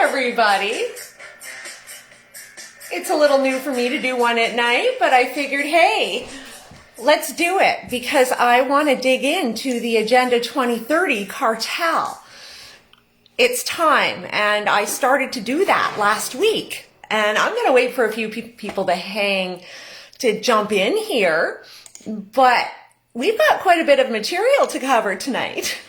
everybody. It's a little new for me to do one at night, but I figured, hey, let's do it because I want to dig into the Agenda 2030 Cartel. It's time, and I started to do that last week, and I'm going to wait for a few people to jump in here, but we've got quite a bit of material to cover tonight.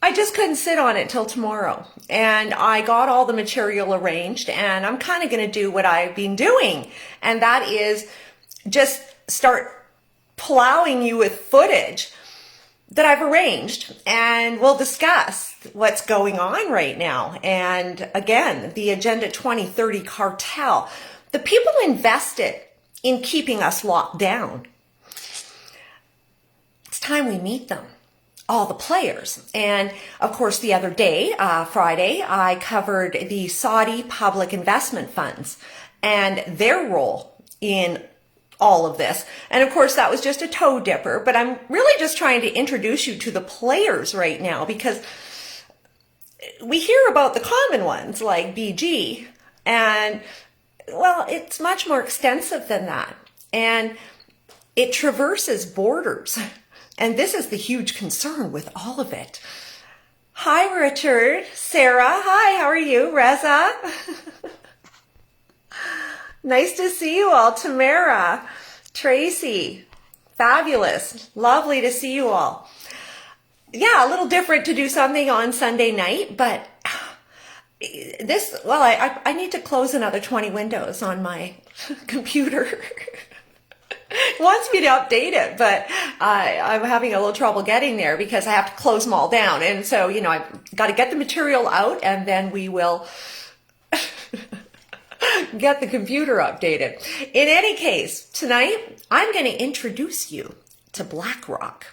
I just couldn't sit on it till tomorrow, and I got all the material arranged, and I'm kind of going to do what I've been doing, and that is just start plowing you with footage that I've arranged, and we'll discuss what's going on right now. And again, the Agenda 2030 Cartel, the people invested in keeping us locked down. It's time we meet them. All the players. And of course, the other day, Friday, I covered the Saudi public investment funds and their role in all of this. And of course, that was just a toe dipper, but I'm really just trying to introduce you to the players right now because we hear about the common ones like BG, and well, it's much more extensive than that. And it traverses borders. And this is the huge concern with all of it. Hi, Richard. Sarah. Hi, how are you? Reza. Nice to see you all. Tamara. Tracy. Fabulous. Lovely to see you all. Yeah, a little different to do something on Sunday night, but this, well, I need to close another 20 windows on my computer. It wants me to update it, but I'm having a little trouble getting there because I have to close them all down. And so, you know, I've got to get the material out and then we will get the computer updated. In any case, tonight, I'm going to introduce you to Blackrock.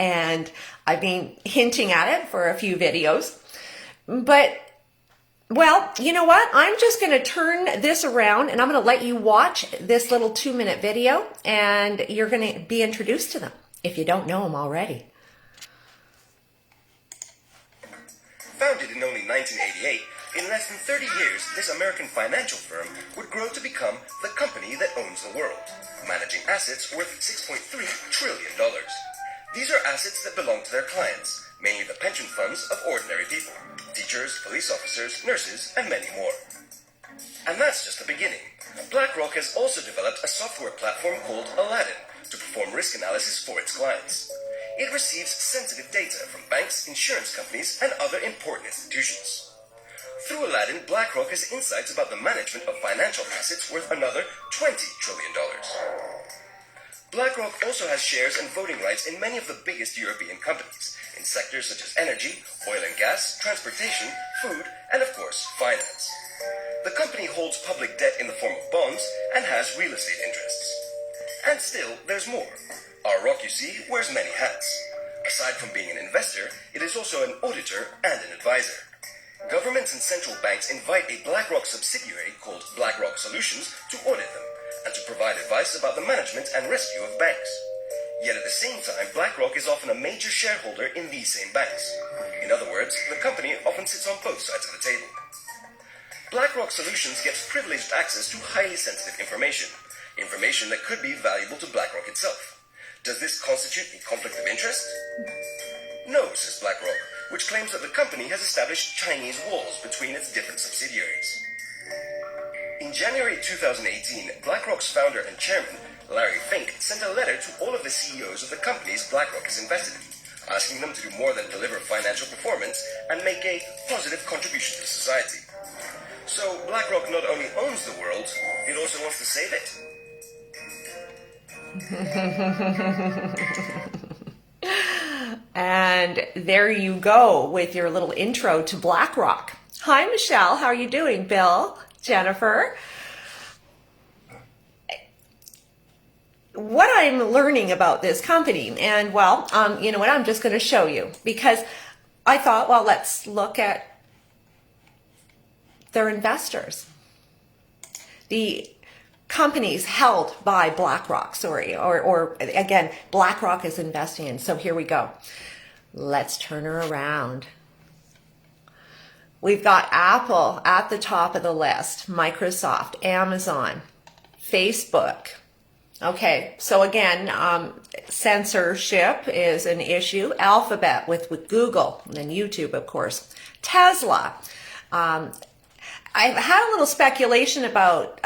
And I've been hinting at it for a few videos, but well, you know what? I'm just going to turn this around and I'm going to let you watch this little 2-minute video and you're going to be introduced to them if you don't know them already. Founded in only 1988, in less than 30 years, this American financial firm would grow to become the company that owns the world, managing assets worth $6.3 trillion. These are assets that belong to their clients, mainly the pension funds of ordinary people, teachers, police officers, nurses, and many more. And that's just the beginning. Blackrock has also developed a software platform called Aladdin to perform risk analysis for its clients. It receives sensitive data from banks, insurance companies, and other important institutions. Through Aladdin, Blackrock has insights about the management of financial assets worth another $20 trillion. Blackrock also has shares and voting rights in many of the biggest European companies, in sectors such as energy, oil and gas, transportation, food, and of course, finance. The company holds public debt in the form of bonds and has real estate interests. And still, there's more. Our Rock, you see, wears many hats. Aside from being an investor, it is also an auditor and an advisor. Governments and central banks invite a Blackrock subsidiary called Blackrock Solutions to audit them and to provide advice about the management and rescue of banks. Yet at the same time, Blackrock is often a major shareholder in these same banks. In other words, the company often sits on both sides of the table. Blackrock Solutions gets privileged access to highly sensitive information that could be valuable to Blackrock itself. Does this constitute a conflict of interest? No, says Blackrock, which claims that the company has established Chinese walls between its different subsidiaries. In January 2018, Blackrock's founder and chairman, Larry Fink, sent a letter to all of the CEOs of the companies Blackrock is invested in, asking them to do more than deliver financial performance and make a positive contribution to society. So Blackrock not only owns the world, it also wants to save it. And there you go with your little intro to Blackrock. Hi, Michelle. How are you doing? Bill, Jennifer. What I'm learning about this company, and well, you know what, I'm just going to show you because I thought, well, let's look at their investors. The companies held by Blackrock, or again, Blackrock is investing in. So here we go. Let's turn her around. We've got Apple at the top of the list, Microsoft, Amazon, Facebook. Okay, so again, censorship is an issue. Alphabet with Google, and then YouTube, of course. Tesla. I've had a little speculation about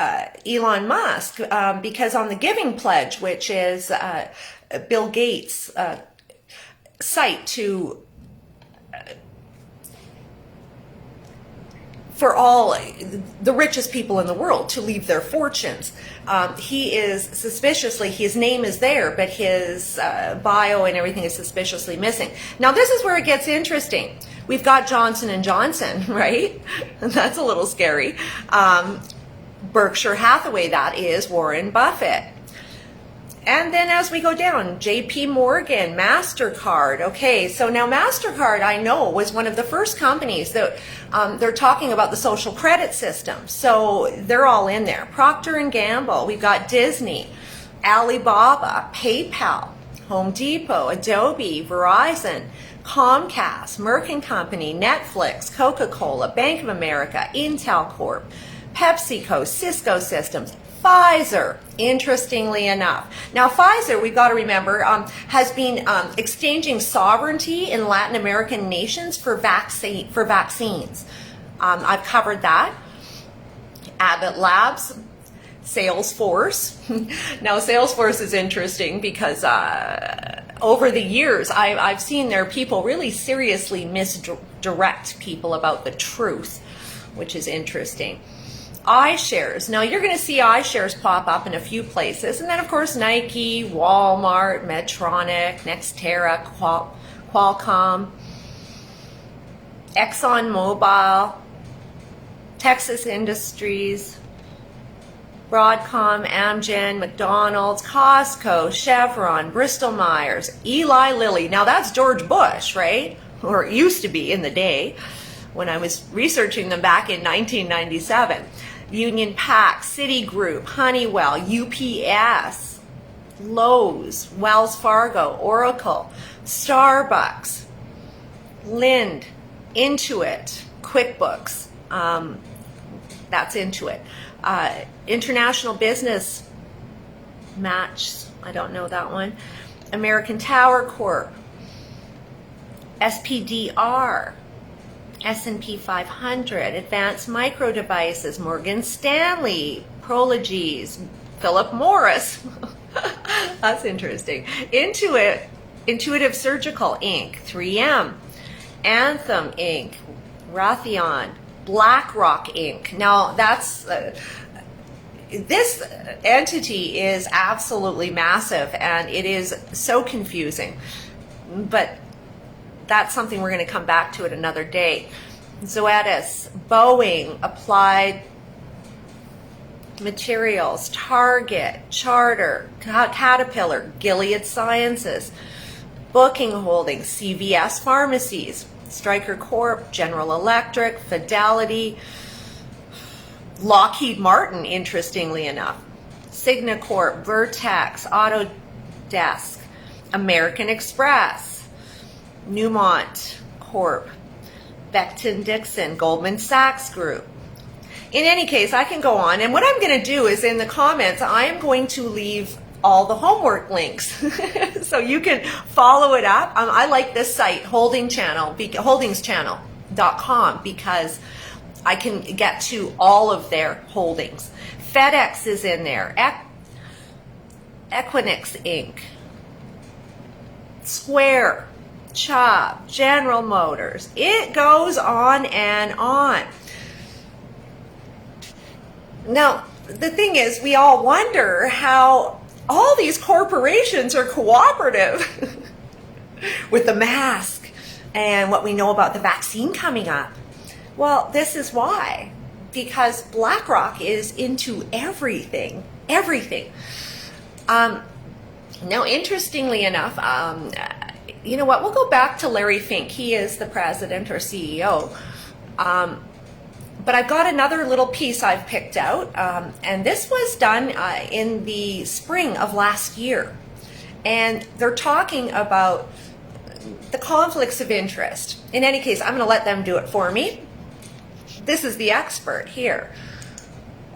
Elon Musk because on the Giving Pledge, which is Bill Gates' site for all the richest people in the world to leave their fortunes. He is suspiciously, his name is there, but his bio and everything is suspiciously missing. Now this is where it gets interesting. We've got Johnson & Johnson, right? That's a little scary. Berkshire Hathaway, that is Warren Buffett. And then as we go down, JP Morgan, MasterCard. Okay, so now MasterCard, I know, was one of the first companies that they're talking about the social credit system. So they're all in there. Procter & Gamble, we've got Disney, Alibaba, PayPal, Home Depot, Adobe, Verizon, Comcast, Merck & Company, Netflix, Coca-Cola, Bank of America, Intel Corp, PepsiCo, Cisco Systems, Pfizer, interestingly enough. Now, Pfizer, we've got to remember, has been exchanging sovereignty in Latin American nations for vaccines. I've covered that. Abbott Labs, Salesforce. Now, Salesforce is interesting because over the years, I've seen their people really seriously misdirect people about the truth, which is interesting. iShares. Now you're going to see iShares pop up in a few places. And then of course Nike, Walmart, Medtronic, Nextera, Qualcomm, ExxonMobil, Texas Industries, Broadcom, Amgen, McDonald's, Costco, Chevron, Bristol Myers, Eli Lilly. Now that's George Bush, right? Or it used to be in the day when I was researching them back in 1997. Union Pac, Citigroup, Honeywell, UPS, Lowe's, Wells Fargo, Oracle, Starbucks, Lind, Intuit, QuickBooks, that's Intuit, International Business Match, I don't know that one, American Tower Corp, SPDR, S&P 500, Advanced Micro Devices, Morgan Stanley, Prologis, Philip Morris. That's interesting. Intuitive Surgical Inc., 3M, Anthem Inc., Raytheon, Blackrock Inc. Now that's this entity is absolutely massive and it is so confusing, but that's something we're going to come back to at another day. Zoetis, Boeing, Applied Materials, Target, Charter, Caterpillar, Gilead Sciences, Booking Holdings, CVS Pharmacies, Stryker Corp, General Electric, Fidelity, Lockheed Martin, interestingly enough, Cigna Corp, Vertex, Autodesk, American Express, Newmont Corp, Becton Dickinson, Goldman Sachs Group. In any case, I can go on, and what I'm going to do is in the comments, I am going to leave all the homework links so you can follow it up. I like this site, holdingschannel.com, because I can get to all of their holdings. FedEx is in there, Equinix Inc., Square, Chubb, General Motors. It goes on and on. Now, the thing is, we all wonder how all these corporations are cooperative with the mask and what we know about the vaccine coming up. Well, this is why. Because Blackrock is into everything. Everything. Now, interestingly enough, you know what? We'll go back to Larry Fink. He is the president or CEO. But I've got another little piece I've picked out. And this was done in the spring of last year. And they're talking about the conflicts of interest. In any case, I'm going to let them do it for me. This is the expert here.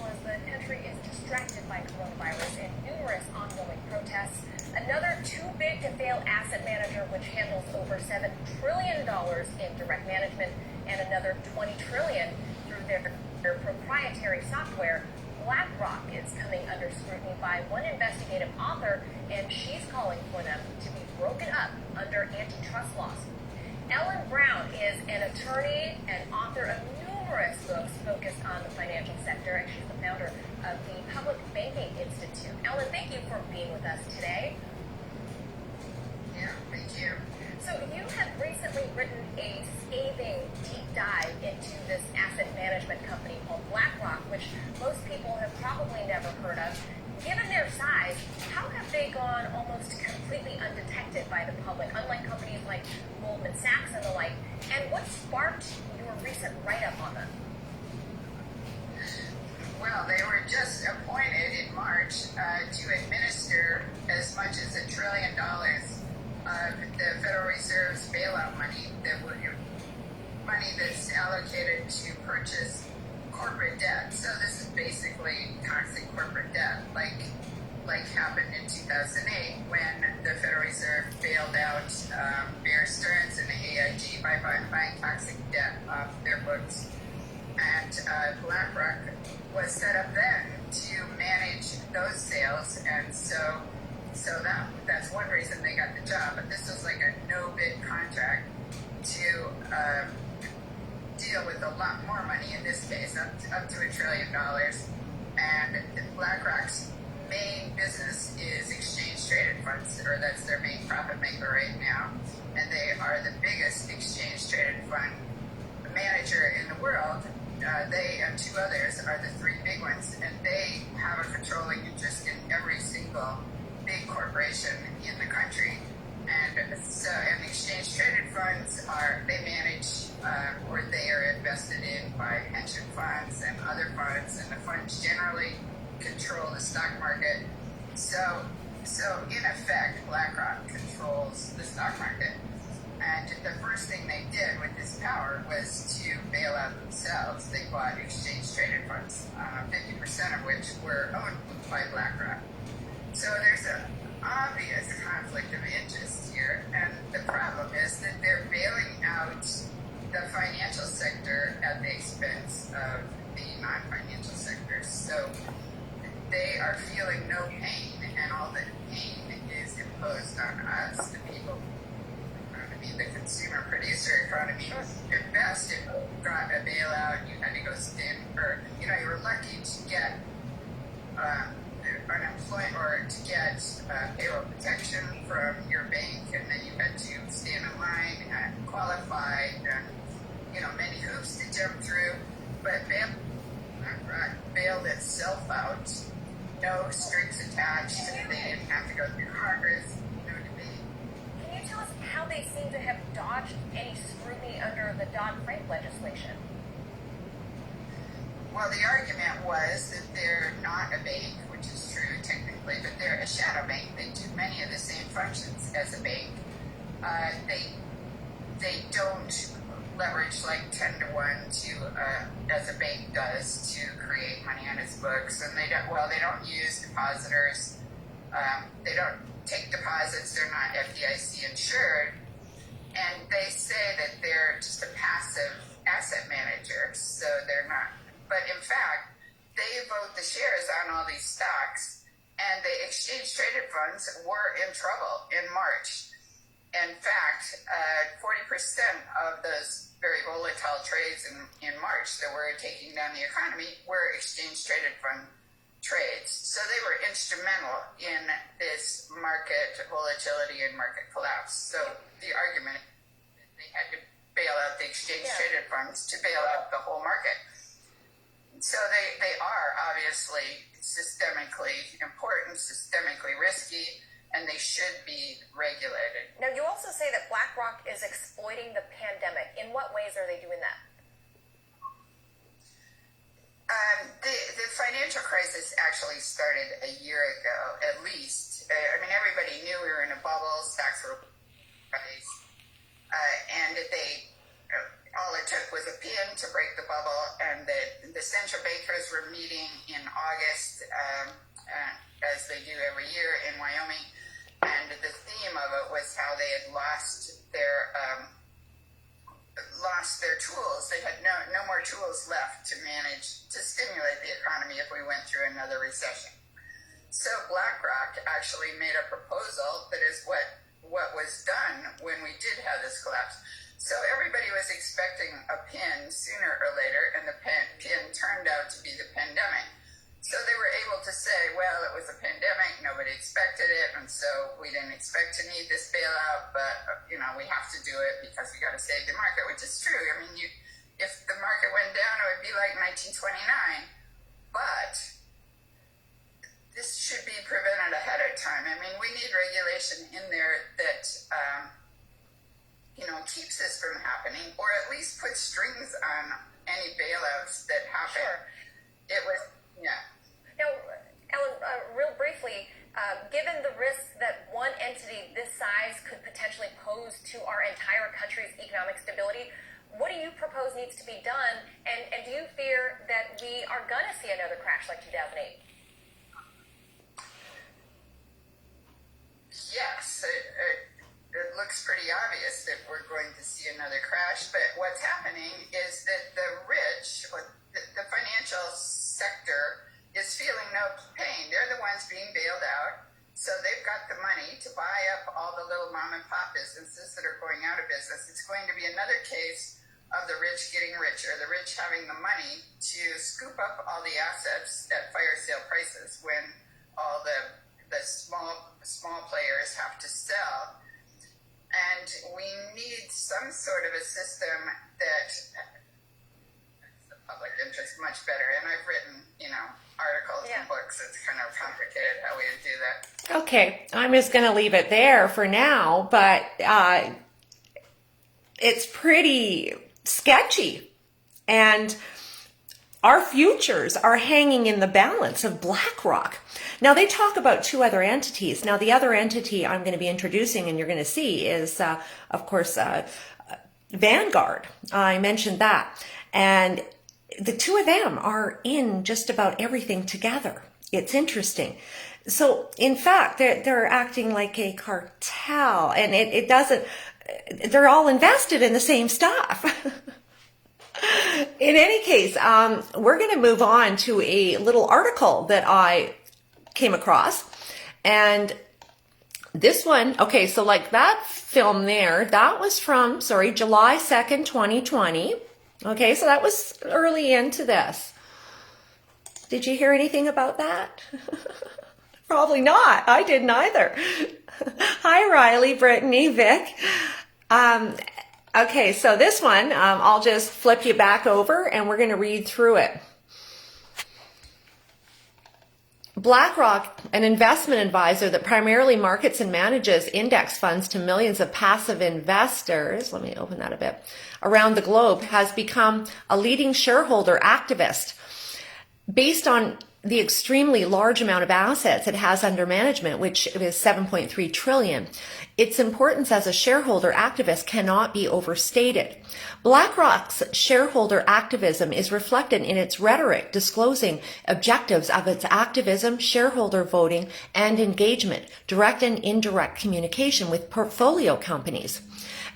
As the country is distracted by coronavirus and numerous ongoing protests, another too-big-to-fail asset manager which handles over $7 trillion in direct management and another $20 trillion through their proprietary software, Blackrock, is coming under scrutiny by one investigative author, and she's calling for them to be broken up under antitrust laws. Ellen Brown is an attorney and author of numerous books focused on the financial sector, and she's the founder of the Public Banking Institute. Ellen, thank you for being with us today. Yeah, thank you. So you have recently written a scathing deep dive into this asset management company called Blackrock, which most people have probably never heard of. Given their size, how have they gone almost completely undetected by the public, unlike companies like Goldman Sachs and the like? And what sparked your recent write-up on them? Well, they were just appointed in March to administer as much as $1 trillion of the Federal Reserve's bailout money, money that's allocated to purchase corporate debt. So this is basically toxic corporate debt, like happened in 2008 when the Federal Reserve bailed out Bear Stearns and AIG by buying toxic debt off their books. And BlackRock was set up then to manage those sales, and so that's one reason they got the job. But this was like a no-bid contract to deal with a lot more money, in this case, up to $1 trillion. And BlackRock's main business is exchange-traded funds, or that's their main profit maker right now. And they are the biggest exchange-traded fund manager in the world. They and two others are the three big ones, and they have a controlling interest in every single big corporation in the country. And so, and exchange-traded funds they manage, or they are invested in by pension funds and other funds, and the funds generally control the stock market. So in effect, BlackRock controls the stock market. And the first thing they did with this power was to bail out themselves. They bought exchange-traded funds, 50% of which were owned by BlackRock. So there's an obvious conflict of interest here, and the problem is that they're bailing out the financial sector at the expense of the non-financial sectors. So they are feeling no pain, and all the pain is imposed on us, the people. The consumer producer economy. At best, if you got a bailout, you had to go stand, or you were lucky to get unemployment or to get payroll protection from your bank, and then you had to stand in line and qualify, and many hoops to jump through. But BlackRock bailed itself out, no strings attached. They didn't have to go through Congress. How they seem to have dodged any scrutiny under the Dodd-Frank legislation? Well, the argument was that they're not a bank, which is true technically, but they're a shadow bank. They do many of the same functions as a bank. They don't leverage like 10 to 1 as a bank does to create money on its books, and they don't use depositors. They don't take deposits, they're not FDIC insured, and they say that they're just a passive asset manager, so they're not. But in fact, they vote the shares on all these stocks, and the exchange-traded funds were in trouble in March. In fact, 40% of those very volatile trades in March that were taking down the economy were exchange-traded fund trades. So they were instrumental in this market volatility and market collapse. So the argument, they had to bail out the exchange-traded funds to bail out the whole market. So they are obviously systemically important, systemically risky, and they should be regulated. Now, you also say that BlackRock is exploiting the pandemic. In what ways are they doing that? The financial crisis actually started a year ago, at least. Everybody knew we were in a bubble, stocks were priced, and all it took was a pin to break the bubble, and central bankers were meeting in August, as they do every year in Wyoming, and the theme of it was how they had lost their tools. They had no more tools left to manage to stimulate the economy if we went through another recession. So BlackRock actually made a proposal that is what was done when we did have this collapse. So everybody was expecting a pin sooner or later, and the pin turned out to be the pandemic. So they were able to say, well, it was a pandemic, nobody expected it, and so we didn't expect to need this bailout, but, we have to do it because we got to save the market, which is true. I mean, if the market went down, it would be like 1929, but this should be prevented ahead of time. I mean, we need regulation in there that, keeps this from happening, or at least puts strings on any bailouts that happen. Sure. It was, yeah. Now, Ellen, real briefly, given the risks that one entity this size could potentially pose to our entire country's economic stability, what do you propose needs to be done? And do you fear that we are going to see another crash like 2008? Yes, it looks pretty obvious that we're going to see another crash, but what's happening is that the rich, or the financial sector, is feeling no pain. They're the ones being bailed out, so they've got the money to buy up all the little mom and pop businesses that are going out of business. It's going to be another case of the rich getting richer, the rich having the money to scoop up all the assets at fire sale prices when all the small players have to sell. And we need some sort of a system that the public interest much better. And I've written, articles and books. It's kind of complicated how we would do that. Okay, I'm just going to leave it there for now, but it's pretty sketchy. And our futures are hanging in the balance of Blackrock. Now, they talk about two other entities. Now, the other entity I'm going to be introducing, and you're going to see, is, of course, Vanguard. I mentioned that. And the two of them are in just about everything together. It's interesting. So, in fact, they're acting like a cartel, and it doesn't, they're all invested in the same stuff. In any case, we're going to move on to a little article that I came across. And this one, okay, so like that film there, that was from, July 2nd, 2020. Okay, so that was early into this. Did you hear anything about that? Probably not. I didn't either. Hi, Riley, Brittany, Vic. Okay, so this one, I'll just flip you back over and we're going to read through it. Blackrock, an investment advisor that primarily markets and manages index funds to millions of passive investors, let me open that a bit, around the globe, has become a leading shareholder activist. Based on the extremely large amount of assets it has under management, which is 7.3 trillion, its importance as a shareholder activist cannot be overstated. BlackRock's shareholder activism is reflected in its rhetoric disclosing objectives of its activism, shareholder voting, and engagement, direct and indirect communication with portfolio companies.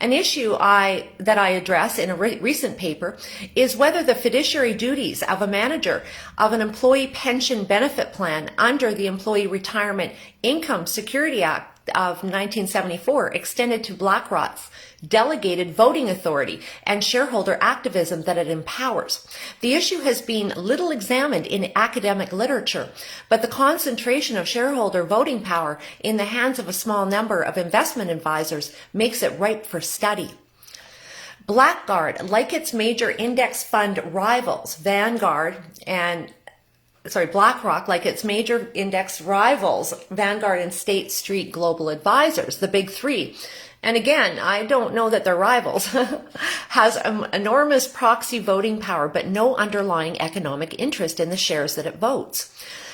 An issue that I address in a recent paper is whether the fiduciary duties of a manager of an employee pension benefit plan under the Employee Retirement Income Security Act of 1974 extended to BlackRock's delegated voting authority and shareholder activism that it empowers. The issue has been little examined in academic literature, but the concentration of shareholder voting power in the hands of a small number of investment advisors makes it ripe for study. BlackRock, like its major index fund rivals, Vanguard, and State Street Global Advisors, the big three. And again, I don't know that they're rivals, has enormous proxy voting power, but no underlying economic interest in the shares that it votes.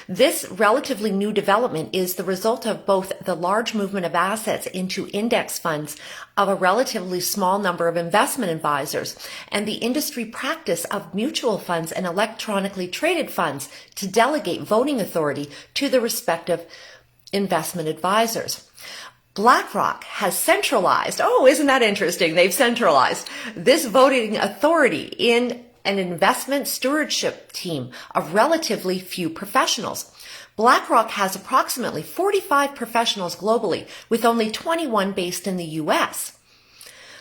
This relatively new development is the result of both the large movement of assets into index funds of a relatively small number of investment advisors and the industry practice of mutual funds and electronically traded funds to delegate voting authority to the respective investment advisors. Blackrock has centralized, oh, isn't that interesting? They've centralized this voting authority in an investment stewardship team of relatively few professionals. BlackRock has approximately 45 professionals globally, with only 21 based in the US,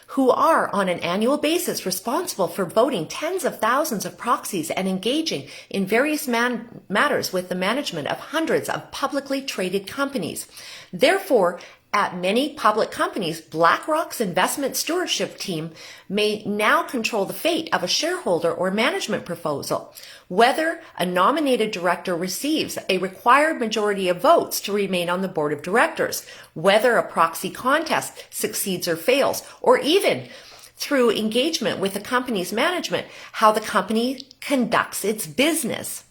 who are on an annual basis responsible for voting tens of thousands of proxies and engaging in various matters with the management of hundreds of publicly traded companies. Therefore, at many public companies, BlackRock's investment stewardship team may now control the fate of a shareholder or management proposal, whether a nominated director receives a required majority of votes to remain on the board of directors, whether a proxy contest succeeds or fails, or even through engagement with the company's management, how the company conducts its business.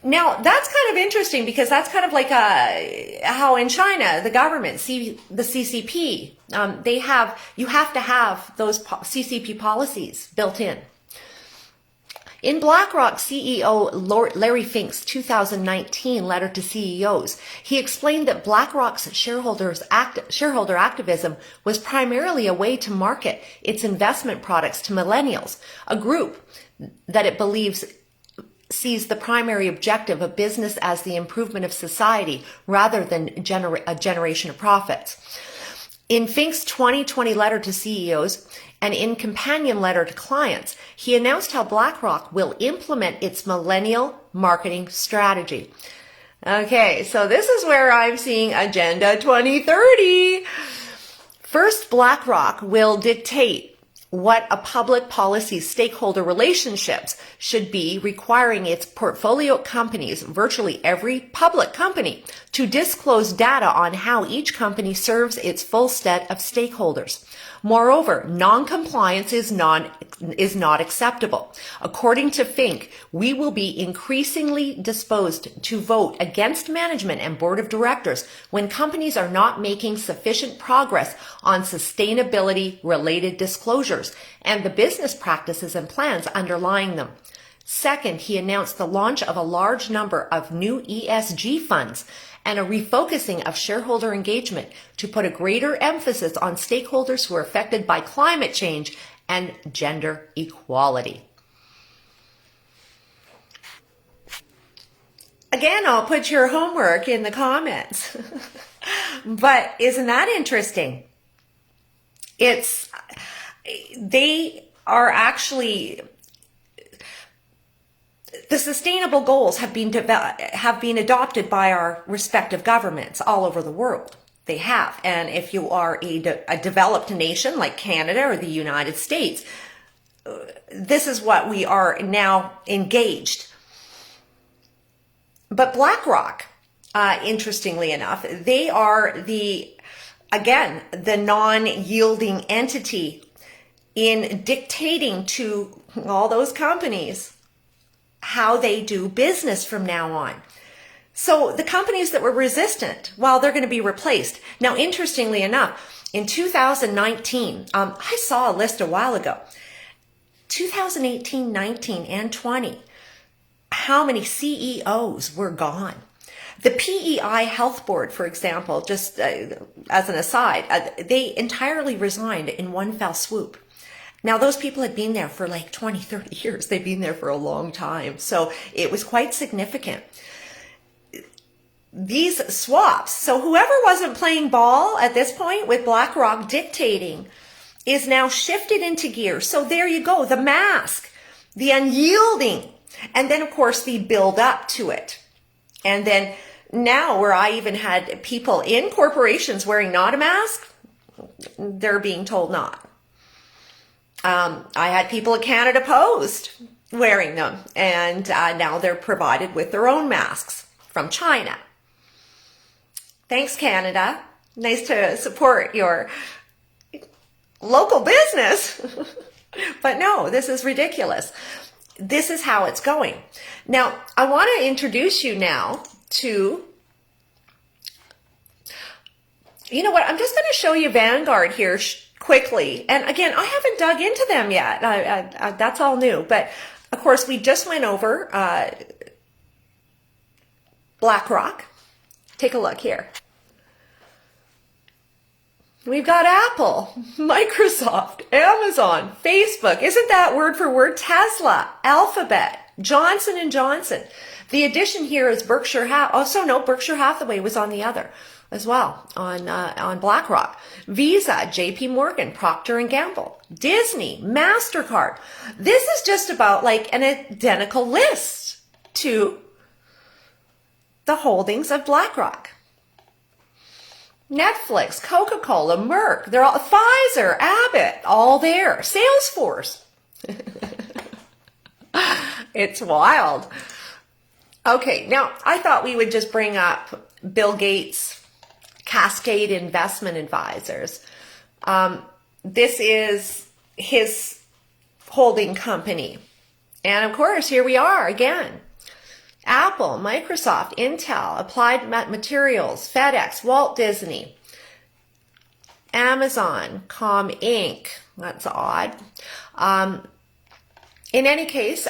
Now, that's kind of interesting because that's kind of like how in China, the government, the CCP, you have to have those CCP policies built in. In BlackRock CEO Larry Fink's 2019 letter to CEOs, he explained that BlackRock's shareholder activism was primarily a way to market its investment products to millennials, a group that it believes sees the primary objective of business as the improvement of society rather than a generation of profits. In Fink's 2020 letter to CEOs and in companion letter to clients, he announced how BlackRock will implement its millennial marketing strategy. Okay, so this is where I'm seeing Agenda 2030. First, BlackRock will dictate what a public policy stakeholder relationships should be, requiring its portfolio companies, virtually every public company, to disclose data on how each company serves its full set of stakeholders. Moreover, non-compliance is not acceptable. According to Fink, we will be increasingly disposed to vote against management and board of directors when companies are not making sufficient progress on sustainability-related disclosures and the business practices and plans underlying them. Second, he announced the launch of a large number of new ESG funds and a refocusing of shareholder engagement to put a greater emphasis on stakeholders who are affected by climate change and gender equality. Again, I'll put your homework in the comments. But isn't that interesting? They are actually, the sustainable goals have been adopted by our respective governments all over the world. They have. And if you are a developed nation like Canada or the United States, this is what we are now engaged. But BlackRock, interestingly enough, they are the non-yielding entity in dictating to all those companies how they do business from now on. So the companies that were resistant, well, they're going to be replaced. Now, interestingly enough, in 2019, I saw a list a while ago, 2018, 19, and 20, how many CEOs were gone. The PEI Health Board, for example, just as an aside, they entirely resigned in one fell swoop. Now, those people had been there for like 20, 30 years. They've been there for a long time. So it was quite significant. These swaps, so whoever wasn't playing ball at this point with BlackRock dictating is now shifted into gear. So there you go, the mask, the unyielding, and then of course the build up to it. And then now where I even had people in corporations wearing not a mask, they're being told not. I had people at Canada Post wearing them, and now they're provided with their own masks from China. Thanks, Canada. Nice to support your local business. But no, this is ridiculous. this is how it's going. Now, I want to introduce you now to, you know what, I'm just going to show you Vanguard here quickly. And again, I haven't dug into them yet. That's all new. But of course, we just went over Blackrock. Take a look here. We've got Apple, Microsoft, Amazon, Facebook. Isn't that word for word? Tesla, Alphabet, Johnson & Johnson. The addition here is Berkshire Hathaway. Oh, so no, Berkshire Hathaway was on the other as well, on Blackrock. Visa, JP Morgan, Procter & Gamble, Disney, MasterCard. This is just about like an identical list to the holdings of Blackrock. Netflix, Coca-Cola, Merck, they're all, Pfizer, Abbott, all there. Salesforce. It's wild. Okay, now I thought we would just bring up Bill Gates' Cascade Investment Advisors. This is his holding company. And of course, here we are again. Apple, Microsoft, Intel, Applied Materials, FedEx, Walt Disney, Amazon, Com Inc. That's odd. In any case,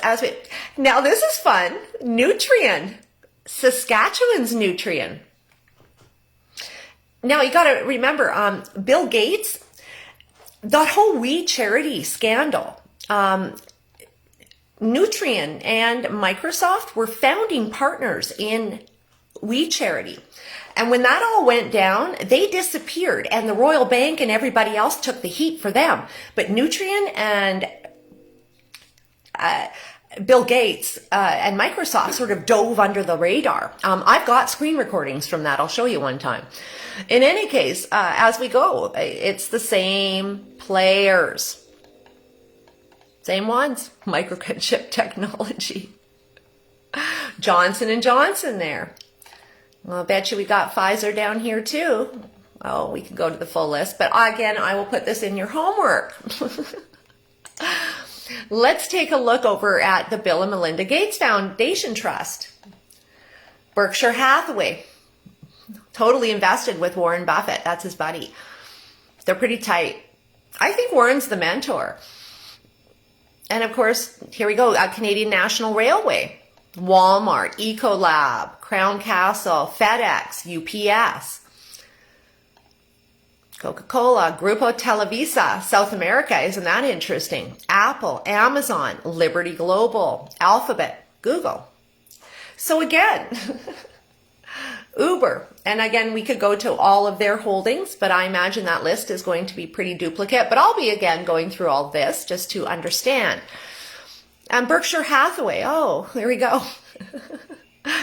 now this is fun. Nutrien, Saskatchewan's Nutrien. Now you got to remember, Bill Gates, that whole We Charity scandal. Nutrien and Microsoft were founding partners in We Charity. And when that all went down, they disappeared and the Royal Bank and everybody else took the heat for them. But Nutrien and Bill Gates and Microsoft sort of dove under the radar. I've got screen recordings from that. I'll show you one time. In any case, as we go, it's the same players. Same ones, microchip technology. Johnson & Johnson there. Well, I bet you we got Pfizer down here too. Oh, we can go to the full list. But again, I will put this in your homework. Let's take a look over at the Bill and Melinda Gates Foundation Trust. Berkshire Hathaway. Totally invested with Warren Buffett. That's his buddy. They're pretty tight. I think Warren's the mentor. And of course, here we go, Canadian National Railway, Walmart, Ecolab, Crown Castle, FedEx, UPS, Coca-Cola, Grupo Televisa, South America, isn't that interesting? Apple, Amazon, Liberty Global, Alphabet, Google. So again, Uber. And again, we could go to all of their holdings, but I imagine that list is going to be pretty duplicate. But I'll be again going through all this just to understand. And Berkshire Hathaway, oh, there we go.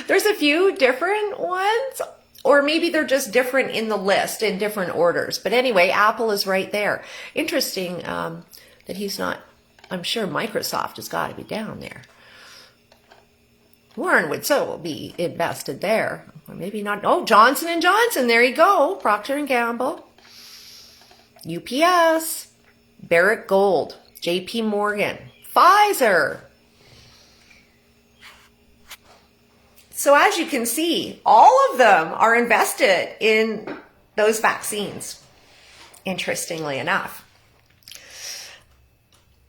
There's a few different ones, or maybe they're just different in the list in different orders. But anyway, Apple is right there. Interesting that he's not, I'm sure Microsoft has got to be down there. Warren would so be invested there. Or maybe not. Oh, Johnson & Johnson. There you go. Procter & Gamble. UPS. Barrick Gold. JP Morgan. Pfizer. So as you can see, all of them are invested in those vaccines, interestingly enough.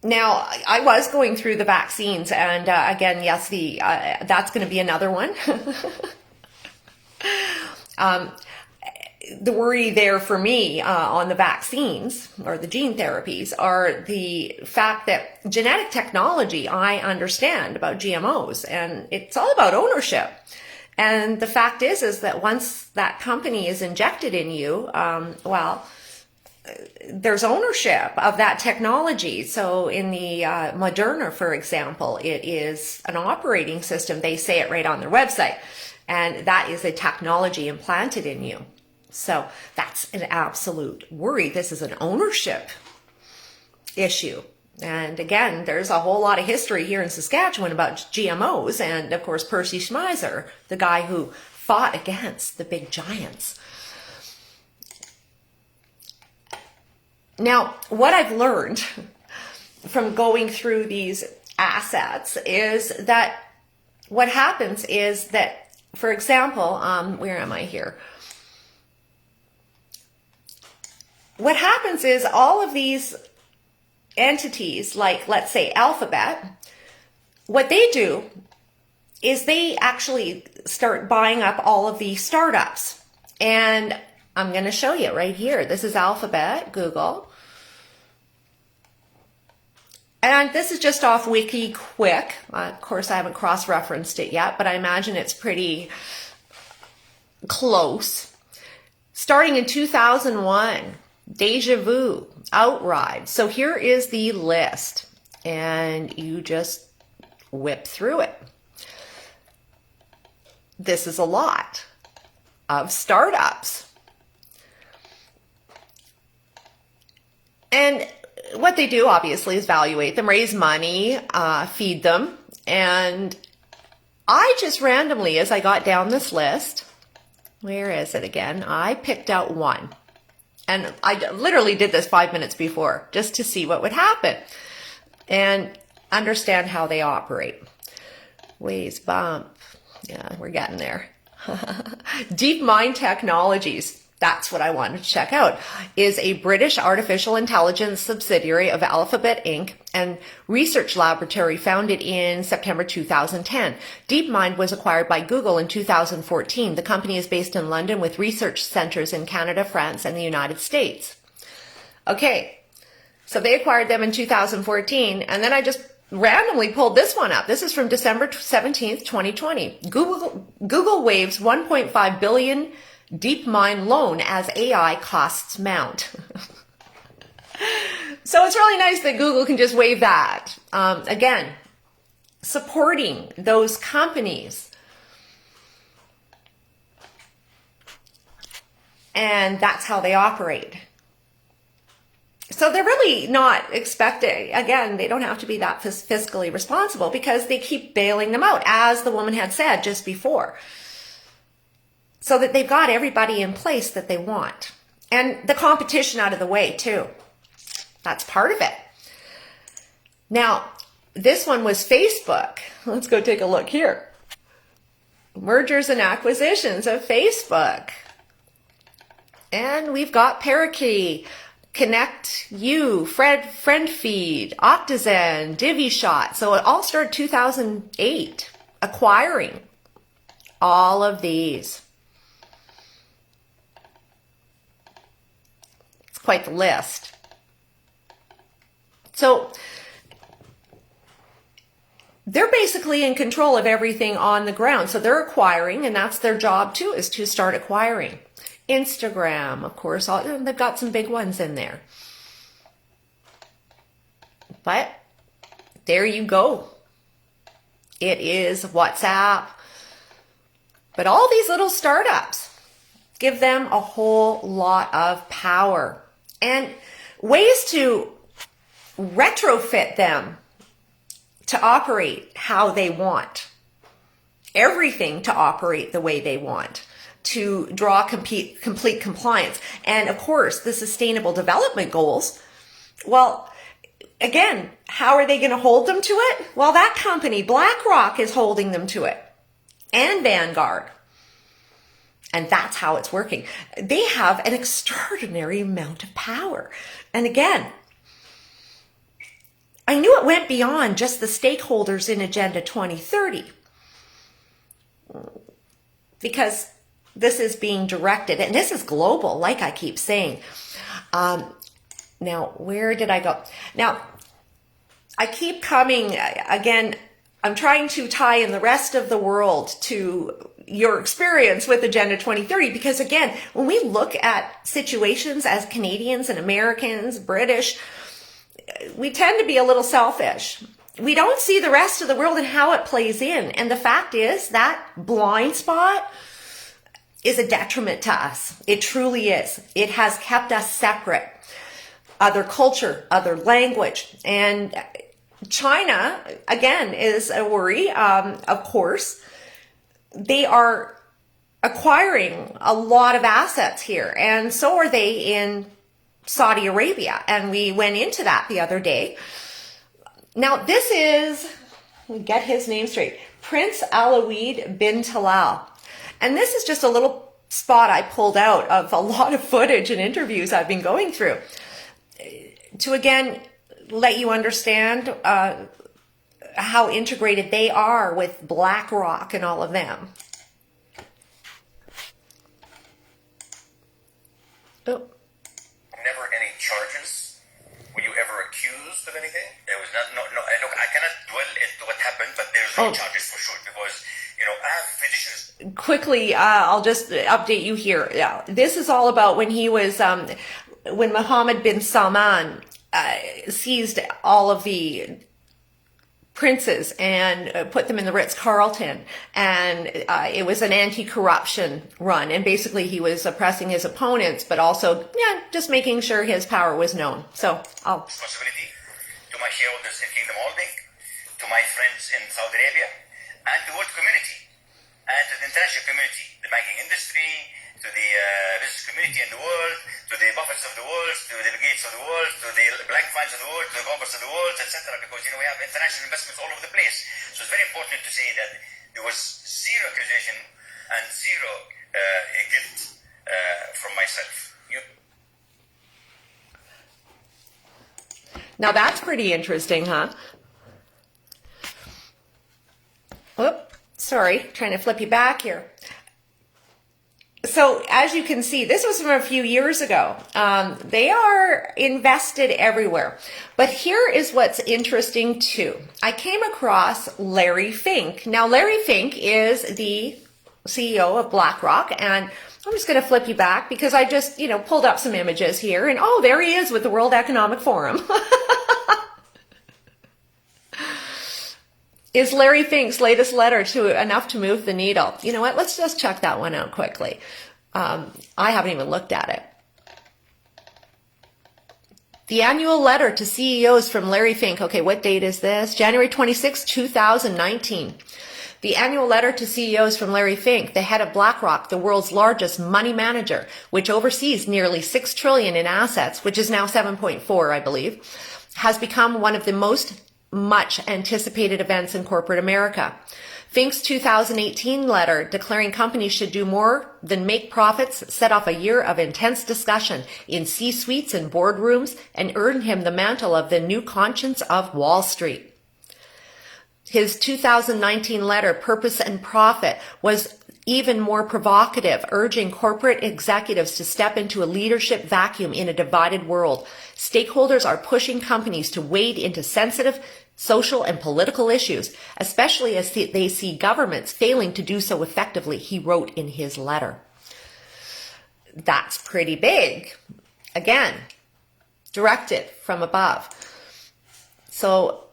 Now, I was going through the vaccines, and again, yes, that's going to be another one. The worry there for me on the vaccines or the gene therapies are the fact that genetic technology, I understand about GMOs, and it's all about ownership. And the fact is that once that company is injected in you, there's ownership of that technology. So in the Moderna, for example, it is an operating system. They say it right on their website. And that is a technology implanted in you. So that's an absolute worry. This is an ownership issue. And again, there's a whole lot of history here in Saskatchewan about GMOs. And of course, Percy Schmeiser, the guy who fought against the big giants. Now, what I've learned from going through these assets is that what happens is that, for example, where am I here? What happens is all of these entities, like let's say Alphabet, what they do is they actually start buying up all of the startups. And I'm going to show you right here. This is Alphabet, Google. And this is just off Wiki Quick. Of course, I haven't cross-referenced it yet, but I imagine it's pretty close. Starting in 2001, Deja Vu, Outride. So here is the list, and you just whip through it. This is a lot of startups. And what they do, obviously, is evaluate them, raise money, feed them. And I just randomly, as I got down this list, where is it again? I picked out one. And I literally did this 5 minutes before just to see what would happen and understand how they operate. Waze bump. Yeah, we're getting there. DeepMind Technologies. That's what I wanted to check out, is a British artificial intelligence subsidiary of Alphabet Inc. and research laboratory founded in September 2010. DeepMind was acquired by Google in 2014. The company is based in London with research centers in Canada, France, and the United States. Okay, so they acquired them in 2014, and then I just randomly pulled this one up. This is from December 17th, 2020. Google waives 1.5 billion DeepMind loan as AI costs mount. So it's really nice that Google can just waive that. Again, supporting those companies. And that's how they operate. So they're really not expecting, again, they don't have to be that fiscally responsible because they keep bailing them out, as the woman had said just before. So that they've got everybody in place that they want. And the competition out of the way too. That's part of it. Now, this one was Facebook. Let's go take a look here. Mergers and acquisitions of Facebook. And we've got Parakeet, Connect You, Friend Feed, Octazen, DiviShot. So it all started 2008, acquiring all of these. Quite the list. So they're basically in control of everything on the ground. So they're acquiring, and that's their job too, is to start acquiring. Instagram, of course, they've got some big ones in there. But there you go. It is WhatsApp. But all these little startups give them a whole lot of power. And ways to retrofit them to operate how they want. Everything to operate the way they want. To draw complete compliance. And of course, the Sustainable Development Goals. Well, again, how are they going to hold them to it? Well, that company, Blackrock, is holding them to it. And Vanguard. And that's how it's working. They have an extraordinary amount of power. And again, I knew it went beyond just the stakeholders in Agenda 2030. Because this is being directed, and this is global, like I keep saying. Now, where did I go? Now, I keep coming, again, I'm trying to tie in the rest of the world to your experience with Agenda 2030, because again, when we look at situations as Canadians and Americans, British, we tend to be a little selfish. We don't see the rest of the world and how it plays in. And the fact is that blind spot is a detriment to us. It truly is. It has kept us separate. Other culture, other language. And China, again, is a worry, of course. They are acquiring a lot of assets here, and so are they in Saudi Arabia. And we went into that the other day. Now, this is, let me get his name straight, Prince Alawid bin Talal. And this is just a little spot I pulled out of a lot of footage and interviews I've been going through to, again, let you understand how integrated they are with Blackrock and all of them. Oh. Never any charges? Were you ever accused of anything? There was not, no, look, I cannot dwell into what happened, but there's no charges for sure, because, you know, I have physicians. Quickly, I'll just update you here. This is all about when he was, when Mohammed bin Salman seized all of the princes and put them in the Ritz-Carlton, and it was an anti-corruption run, and basically he was oppressing his opponents, but also just making sure his power was known. So I'll responsibility to my shareholders in Kingdom Holding, to my friends in Saudi Arabia, and to the world community, and to the international community, the banking industry, to the business community in the world, to the Buffetts of the world, to the Gates of the world, to the Black Funds of the world, to the Congress of the world, etc. Because, you know, we have international investments all over the place. So it's very important to say that there was zero accusation and zero guilt from myself. Now that's pretty interesting, huh? Oh, sorry, trying to flip you back here. So as you can see, this was from a few years ago. They are invested everywhere. But here is what's interesting too. I came across Larry Fink. Now, Larry Fink is the CEO of Blackrock, and I'm just going to flip you back because I just, pulled up some images here, and oh, there he is with the World Economic Forum. Is Larry Fink's latest letter enough to move the needle? You know what? Let's just check that one out quickly. I haven't even looked at it. The annual letter to CEOs from Larry Fink. Okay, what date is this? January 26, 2019. The annual letter to CEOs from Larry Fink, the head of Blackrock, the world's largest money manager, which oversees nearly $6 trillion in assets, which is now 7.4, I believe, has become one of the most much anticipated events in corporate America. Fink's 2018 letter declaring companies should do more than make profits set off a year of intense discussion in C-suites and boardrooms and earned him the mantle of the new conscience of Wall Street. His 2019 letter, Purpose and Profit, was even more provocative, urging corporate executives to step into a leadership vacuum in a divided world. Stakeholders are pushing companies to wade into sensitive social and political issues, especially as they see governments failing to do so effectively, he wrote in his letter. That's pretty big. Again, directed from above. So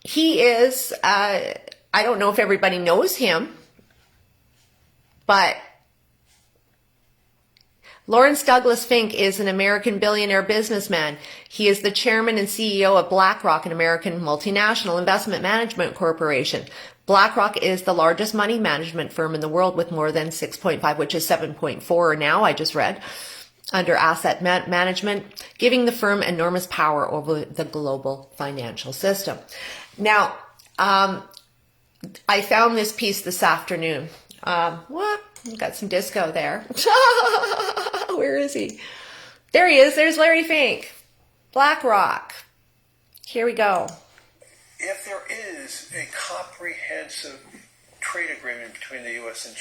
he is, I don't know if everybody knows him, but Lawrence Douglas Fink is an American billionaire businessman. He is the chairman and CEO of Blackrock, an American multinational investment management corporation. Blackrock is the largest money management firm in the world with more than 6.5, which is 7.4 now, I just read, under asset management, giving the firm enormous power over the global financial system. Now, I found this piece this afternoon. What? Got some disco there. Where is he? There he is. There's Larry Fink. Blackrock. Here we go. If there is a comprehensive trade agreement between the U.S. and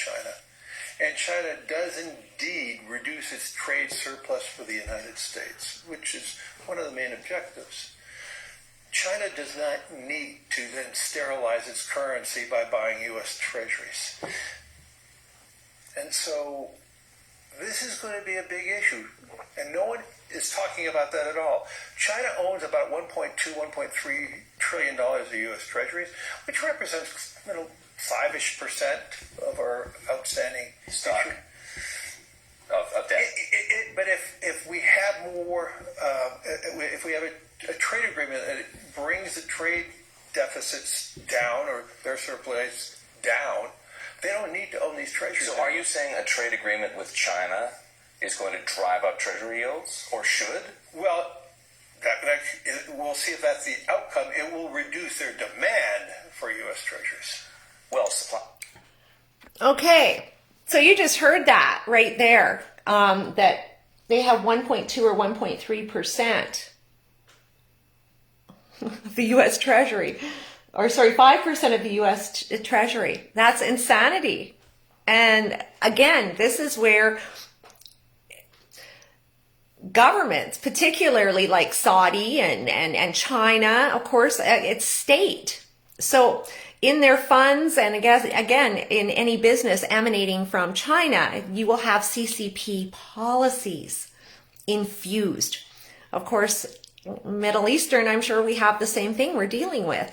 China does indeed reduce its trade surplus for the United States, which is one of the main objectives, China does not need to then sterilize its currency by buying U.S. treasuries. And so this is going to be a big issue, and no one is talking about that at all. China owns about $1.2, $1.3 trillion of U.S. treasuries, which represents 5-ish% of our outstanding stock of debt. But if we have more, if we have a trade agreement that brings the trade deficits down or their surplus down, they don't need to own these treasuries. So are you saying a trade agreement with China is going to drive up treasury yields, or should? Well, We'll see if that's the outcome. It will reduce their demand for U.S. treasuries. Well, supply. Okay, so you just heard that right there, that they have 1.2 or 1.3% of the U.S. Treasury, or sorry, 5% of the U.S. Treasury. That's insanity. And again, this is where governments, particularly like Saudi and China, of course, it's state. So in their funds, and again, in any business emanating from China, you will have CCP policies infused. Of course, Middle Eastern, I'm sure we have the same thing we're dealing with.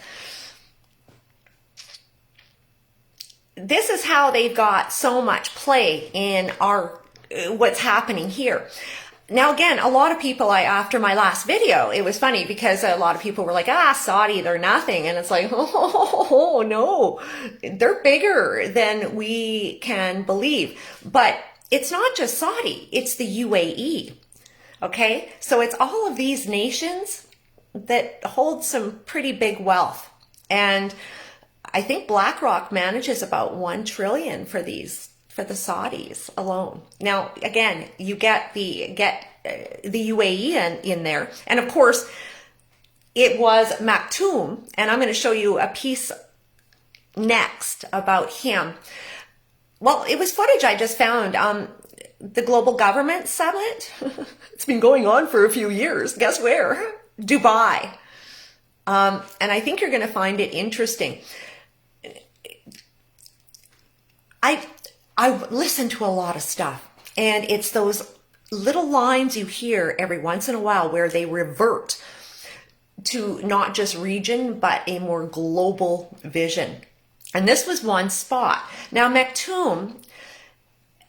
This is how they've got so much play in what's happening here. Now, again, a lot of people, after my last video, it was funny because a lot of people were like, Saudi, they're nothing. And it's like, oh, no, they're bigger than we can believe. But it's not just Saudi, it's the UAE. Okay, so it's all of these nations that hold some pretty big wealth. And I think Blackrock manages about 1 trillion for the Saudis alone. Now, again, you get the UAE in there. And of course, it was Maktoum, and I'm going to show you a piece next about him. Well, it was footage I just found. The Global Government Summit, it's been going on for a few years. Guess where? Dubai. And I think you're going to find it interesting. I listen to a lot of stuff, and it's those little lines you hear every once in a while where they revert to not just region, but a more global vision. And this was one spot. Now, Maktoum,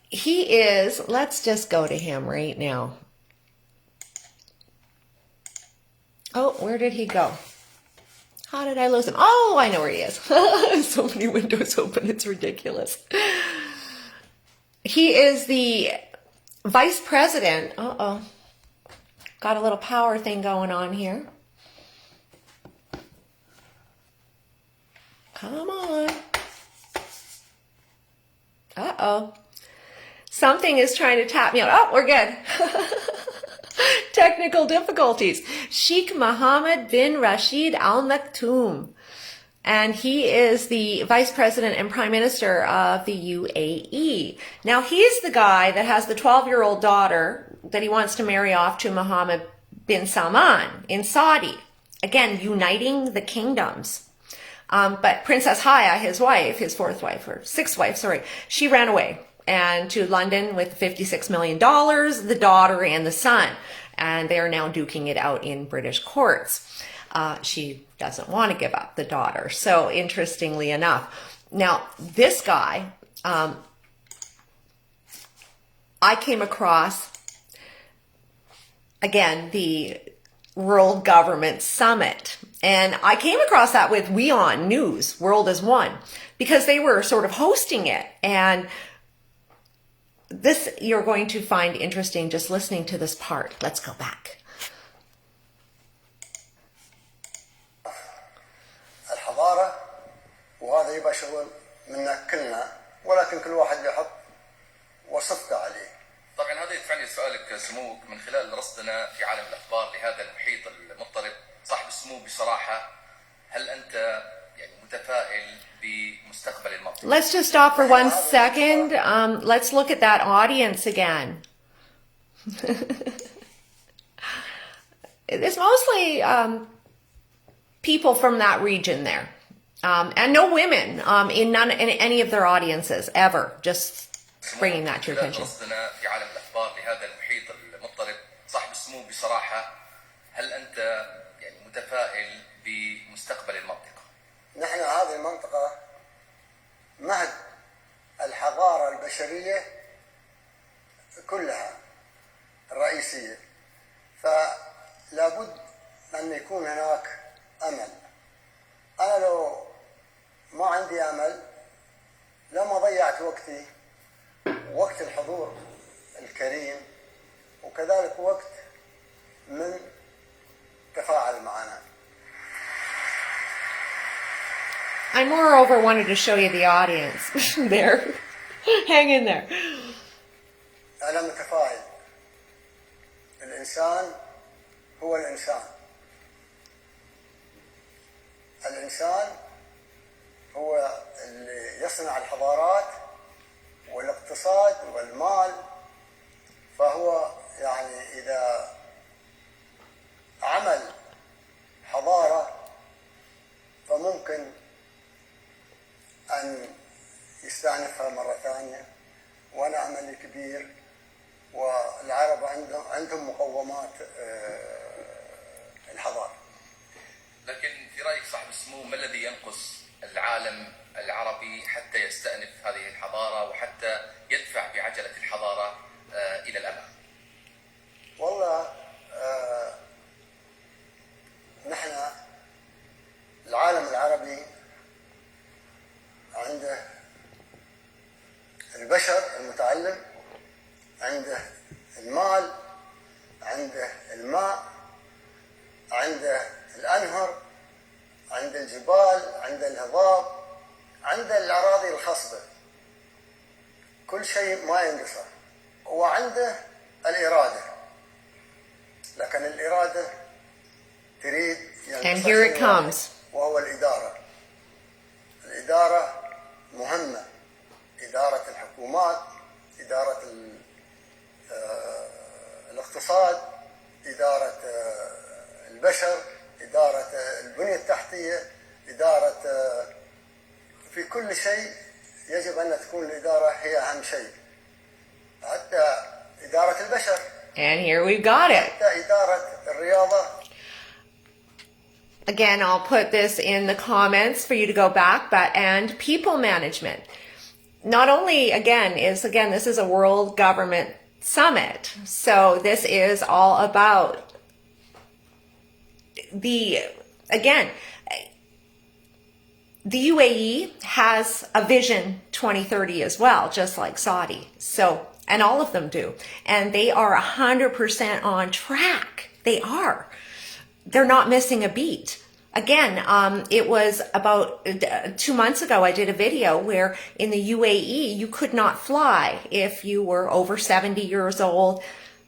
he is, let's just go to him right now. Oh, where did he go? How did I lose him? Oh, I know where he is. So many windows open, it's ridiculous. He is the vice president. Uh-oh. Got a little power thing going on here. Come on. Uh-oh. Something is trying to tap me out. Oh, we're good. Technical difficulties. Sheikh Mohammed bin Rashid Al Maktoum. And he is the vice president and prime minister of the UAE. Now, he's the guy that has the 12-year-old daughter that he wants to marry off to Mohammed bin Salman in Saudi. Again, uniting the kingdoms. But Princess Haya, his wife, his sixth wife, she ran away and to London with $56 million, the daughter and the son. And they are now duking it out in British courts. She doesn't want to give up the daughter. So interestingly enough, now this guy, I came across, again, the World Government Summit. And I came across that with WION News, World is One, because they were sort of hosting it. And this you're going to find interesting just listening to this part. Let's go back. الحضارة وهذا يبقى شغل منا كلنا ولكن كل واحد يحط وصفته عليه. طبعا هذا يدفعني سؤالك سموك من خلال رصدنا في عالم الأخبار لهذا المحيط المضطرب صاحب السمو بصراحة هل أنت يعني متفائل بمستقبل المنطقة؟ Let's just stop for 1 second. Let's look at that audience again. It's mostly people from that region there. And no women in any of their audiences ever. Just bringing that to your attention. رصدنا في عالم الأخبار لهذا المحيط المضطرب صاحب السمو بصراحة هل أنت يعني متفائل بمستقبل المنطقة؟ نحن هذه المنطقة مهد الحضارة البشرية كلها الرئيسية فلابد أن يكون هناك أمل. أنا لو ما عندي أمل لما ضيعت وقتي وقت الحضور الكريم وكذلك وقت من تفاعل معنا. I moreover wanted to show you the audience there. Hang in there. أنا متفائل. الإنسان هو الإنسان. الإنسان هو اللي يصنع الحضارات والاقتصاد والمال. فهو يعني إذا عمل حضارة فممكن أن يستأنفها مرة ثانية. وأنا أملي كبير، والعرب عندهم مقومات الحضارة. لكن في رأيك صاحب السمو، ما الذي ينقص العالم العربي حتى يستأنف هذه الحضارة وحتى يدفع بعجلة الحضارة إلى الأمام؟ والله نحن العالم العربي عنده البشر المتعلم، عنده المال، عنده الماء، عنده الأنهر، عنده الجبال، عنده الهضاب، عنده الأراضي الخصبة. كل شيء ما ينقصه. وعنده الإرادة، لكن الإرادة تريد And here it comes. وهو الإدارة. الإدارة مهمة. إدارة الحكومات، إدارة الاقتصاد، إدارة البشر، إدارة البنية التحتية، إدارة في كل شيء يجب أن تكون الإدارة هي أهم شيء. حتى إدارة البشر. And here we've got it. حتى إدارة الرياضة. Again, I'll put this in the comments for you to go back, and people management. Not only, this is a world government summit. So this is all about the UAE has a vision 2030 as well, just like Saudi. So, and all of them do. And they are 100% on track. They are. They're not missing a beat. Again, it was about 2 months ago, I did a video where in the UAE, you could not fly if you were over 70 years old.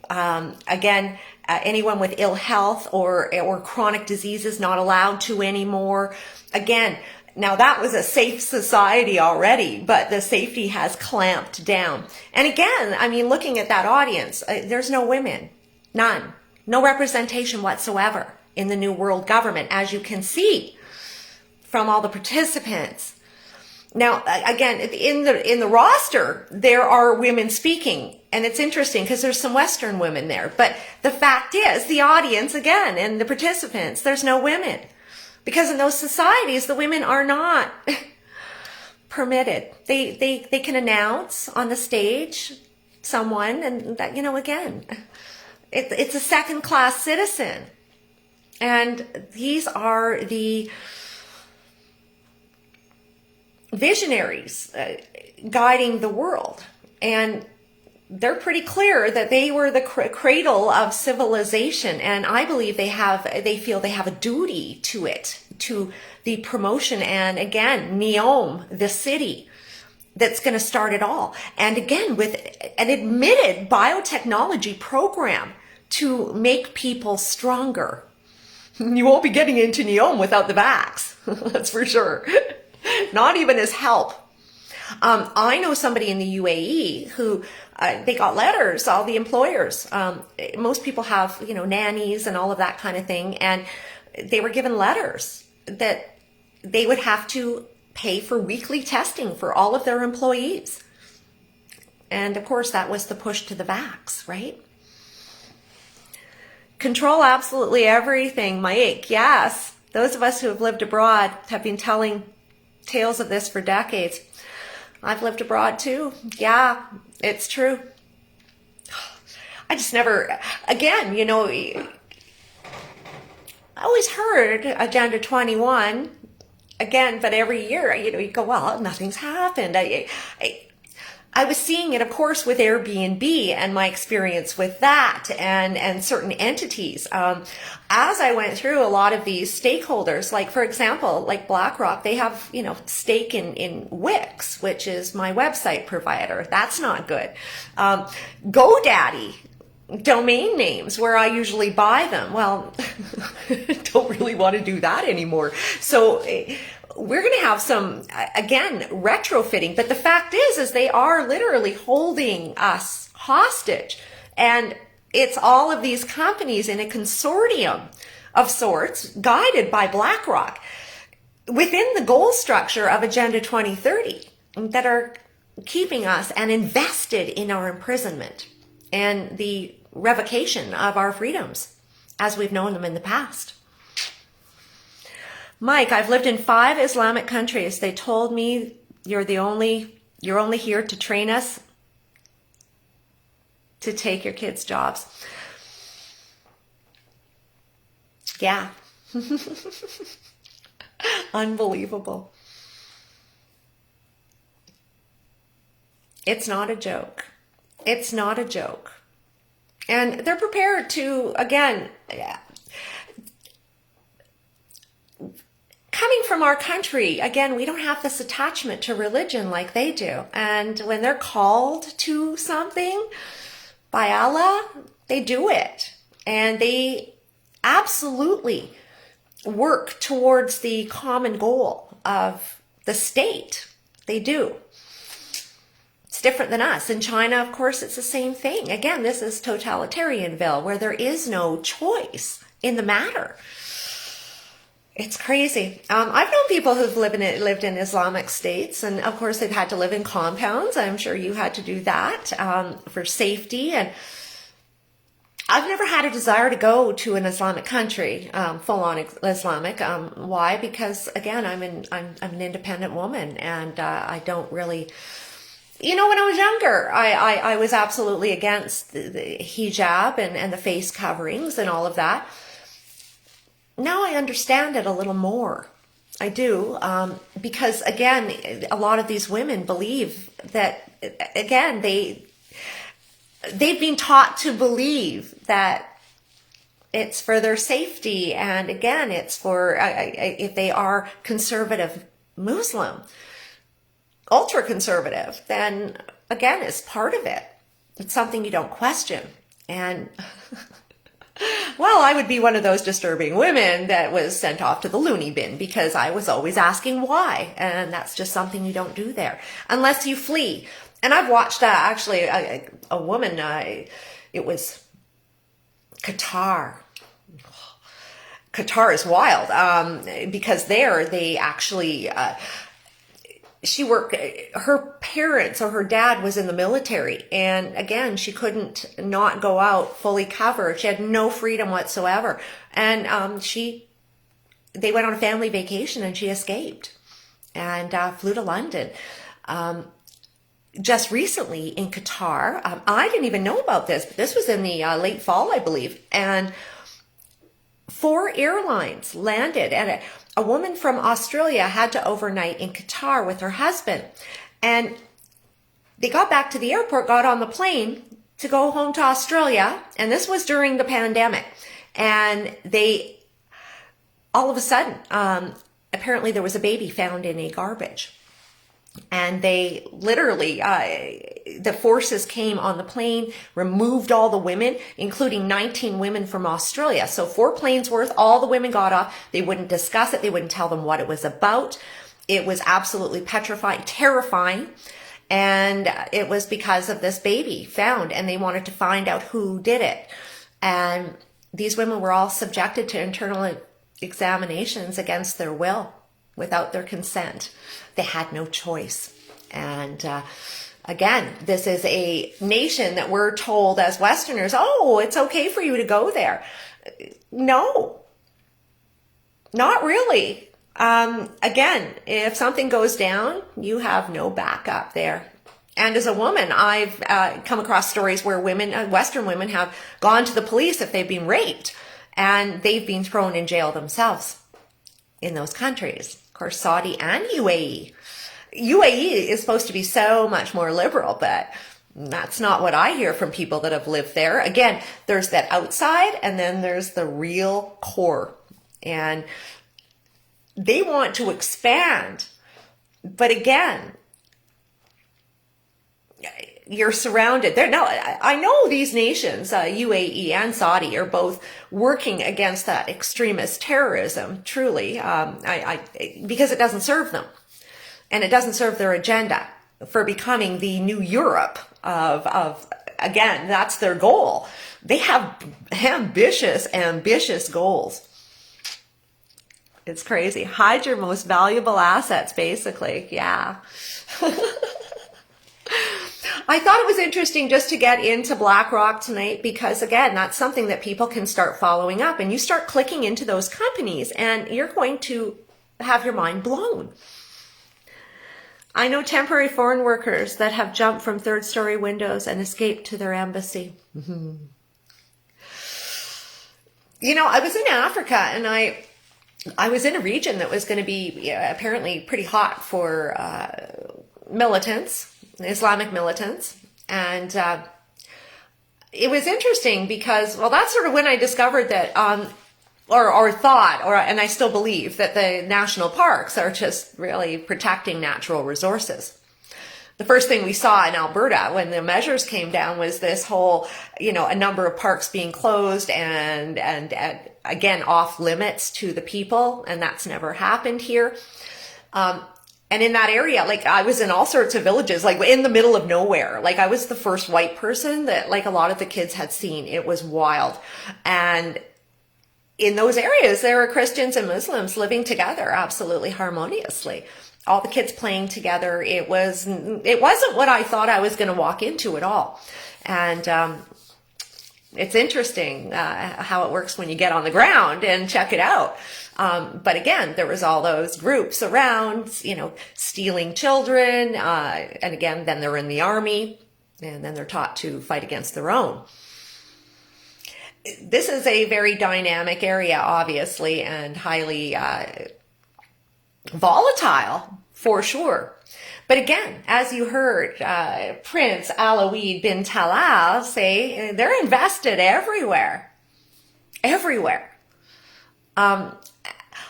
Anyone with ill health or chronic diseases not allowed to anymore. Again, now that was a safe society already, but the safety has clamped down. And again, I mean, looking at that audience, there's no women, none, no representation whatsoever in the new world government, as you can see from all the participants. Now, again, in the roster, there are women speaking, and it's interesting because there's some Western women there. But the fact is, the audience, again, and the participants, there's no women. Because in those societies, the women are not permitted. They can announce on the stage someone, and that, again, it's a second-class citizen. And these are the visionaries guiding the world. And they're pretty clear that they were the cradle of civilization. And I believe they feel they have a duty to it, to the promotion. And again, Neom, the city that's going to start it all. And again, with an admitted biotechnology program to make people stronger. You won't be getting into Neom without the vax. That's for sure. Not even as help. I know somebody in the UAE who they got letters, all the employers. Most people have, nannies and all of that kind of thing. And they were given letters that they would have to pay for weekly testing for all of their employees. And of course, that was the push to the vax, right? Control absolutely everything, Mike. Yes, those of us who have lived abroad have been telling tales of this for decades. I've lived abroad too. Yeah, it's true. I just never, again, I always heard Agenda 21, again, but every year, you go, well, nothing's happened. I was seeing it, of course, with Airbnb and my experience with that and certain entities. As I went through a lot of these stakeholders, like, for example, like Blackrock, they have, stake in Wix, which is my website provider. That's not good. GoDaddy, domain names where I usually buy them. Well, don't really want to do that anymore. So we're going to have some, again, retrofitting. But the fact is they are literally holding us hostage. And it's all of these companies in a consortium of sorts, guided by Blackrock, within the goal structure of Agenda 2030, that are keeping us and invested in our imprisonment and the revocation of our freedoms as we've known them in the past. Mike, I've lived in 5 Islamic countries. They told me you're only here to train us to take your kids' jobs. Yeah. Unbelievable. It's not a joke. It's not a joke. And they're prepared to, again, coming from our country, again, we don't have this attachment to religion like they do. And when they're called to something by Allah, they do it. And they absolutely work towards the common goal of the state. They do. It's different than us. In China, of course, it's the same thing. Again, this is totalitarianville, where there is no choice in the matter. It's crazy. I've known people who've lived in Islamic states, and of course they've had to live in compounds. I'm sure you had to do that for safety. And I've never had a desire to go to an Islamic country, full-on Islamic. Why? Because again, I'm an independent woman, and I don't really. When I was younger, I was absolutely against the hijab and the face coverings and all of that. Now I understand it a little more. I do, because again, a lot of these women believe that, again, they've been taught to believe that it's for their safety, and again, it's for if they are conservative Muslim, ultra conservative, then again, it's part of it. It's something you don't question. And well, I would be one of those disturbing women that was sent off to the loony bin because I was always asking why. And that's just something you don't do there unless you flee. And I've watched actually a woman, it was Qatar. Qatar is wild because there they actually... she worked, her parents or her dad was in the military. And again, she couldn't not go out fully covered. She had no freedom whatsoever. And they went on a family vacation and she escaped and flew to London. Just recently in Qatar, I didn't even know about this, but this was in the late fall, I believe. And 4 airlines landed, and a woman from Australia had to overnight in Qatar with her husband. And they got back to the airport, got on the plane to go home to Australia. And this was during the pandemic. And they, all of a sudden, apparently there was a baby found in a garbage. And they literally, the forces came on the plane, removed all the women, including 19 women from Australia. So 4 planes worth, all the women got off. They wouldn't discuss it. They wouldn't tell them what it was about. It was absolutely petrifying, terrifying. And it was because of this baby found, and they wanted to find out who did it. And these women were all subjected to internal examinations against their will, without their consent. They had no choice. And again, this is a nation that we're told as Westerners, oh, it's okay for you to go there. No, not really. Again, if something goes down, you have no backup there. And as a woman, I've come across stories where women, Western women, have gone to the police if they've been raped, and they've been thrown in jail themselves in those countries. Of course, Saudi and UAE. UAE is supposed to be so much more liberal, but that's not what I hear from people that have lived there. Again, there's that outside and then there's the real core. And they want to expand. But again, you're surrounded there. Now, I know these nations, UAE and Saudi, are both working against that extremist terrorism, truly, because it doesn't serve them. And it doesn't serve their agenda for becoming the new Europe of again, that's their goal. They have ambitious goals. It's crazy. Hide your most valuable assets, basically. Yeah. I thought it was interesting just to get into Blackrock tonight because, again, that's something that people can start following up. And you start clicking into those companies and you're going to have your mind blown. I know temporary foreign workers that have jumped from third-story windows and escaped to their embassy. Mm-hmm. You know, I was in Africa and I was in a region that was going to be apparently pretty hot for militants, Islamic militants. And it was interesting because, well, that's sort of when I discovered that, and I still believe that the national parks are just really protecting natural resources. The first thing we saw in Alberta when the measures came down was this whole, a number of parks being closed and again, off limits to the people. And that's never happened here. And in that area, like I was in all sorts of villages, like in the middle of nowhere. Like I was the first white person that like a lot of the kids had seen. It was wild. And in those areas, there were Christians and Muslims living together absolutely harmoniously. All the kids playing together. It wasn't what I thought I was going to walk into at all. And it's interesting how it works when you get on the ground and check it out. But again, there was all those groups around, stealing children. And again, then they're in the army and then they're taught to fight against their own. This is a very dynamic area, obviously, and highly volatile for sure. But again, as you heard Prince Alawid bin Talal say, they're invested everywhere. Everywhere. I've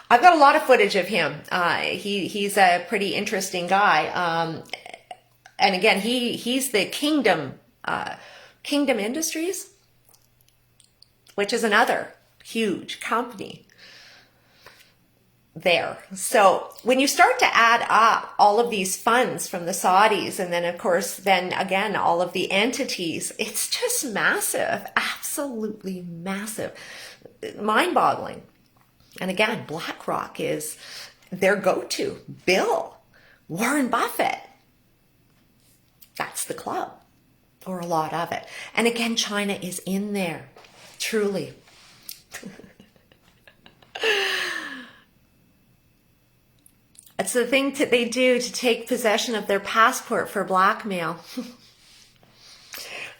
got a lot of footage of him. He's a pretty interesting guy. And again, he's the Kingdom Industries, which is another huge company there. So when you start to add up all of these funds from the Saudis, and then of course, then again, all of the entities, it's just massive, absolutely massive, mind-boggling. And again, Blackrock is their go-to. Bill, Warren Buffett, that's the club, or a lot of it. And again, China is in there. Truly. It's the thing that they do to take possession of their passport for blackmail.